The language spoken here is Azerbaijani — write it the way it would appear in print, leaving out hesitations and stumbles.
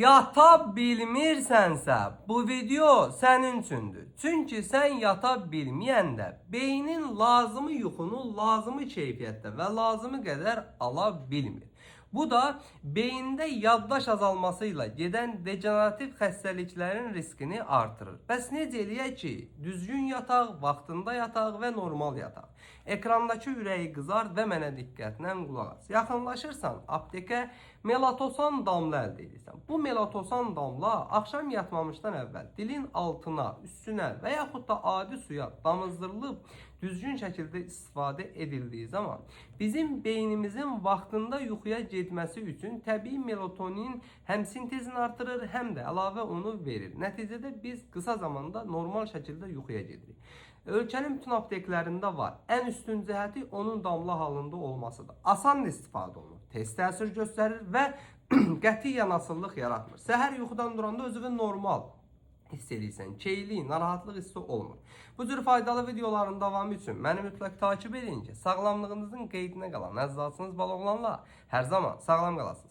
Yata bilmirsənsə, bu video sənin üçündür. Çünki sən yata bilməyəndə beynin lazımı yuxunu lazımı keyfiyyətdə və lazımı qədər ala bilmir. Bu da beyində yaddaş azalmasıyla gedən degenerativ xəstəliklərin riskini artırır. Bəs necə eləyək ki, düzgün yataq, vaxtında yataq və normal yataq? Ekrandakı ürəyi qızart və mənə diqqətlə qulaq as. Yaxınlaşırsan, aptekə melatosan damla əldə edirsən. Bu melatosan damla axşam yatmamışdan əvvəl dilin altına, üstünə və yaxud da adi suya damızdırılıb düzgün şəkildə istifadə edildiyi zaman bizim beynimizin vaxtında yuxuya getməsi üçün təbii melatonin həm sintezini artırır, həm də əlavə onu verir. Nəticədə biz qısa zamanda normal şəkildə yuxuya gedirik. Ölkənin bütün apteklərində var. Ən üstün cəhəti onun damla halında olmasıdır. Asan istifadə olunur, tez təsir göstərir və qətiyyən asıllıq yaratmır. Səhər yuxudan duranda özünü normal hiss edirsən, keyli, narahatlıq hissi olmur. Bu cür faydalı videoların davamı üçün məni mütləq takip edin ki, sağlamlığınızın qeydinə qalan əzzasınız bal oğlanlar hər zaman sağlam qalasınız.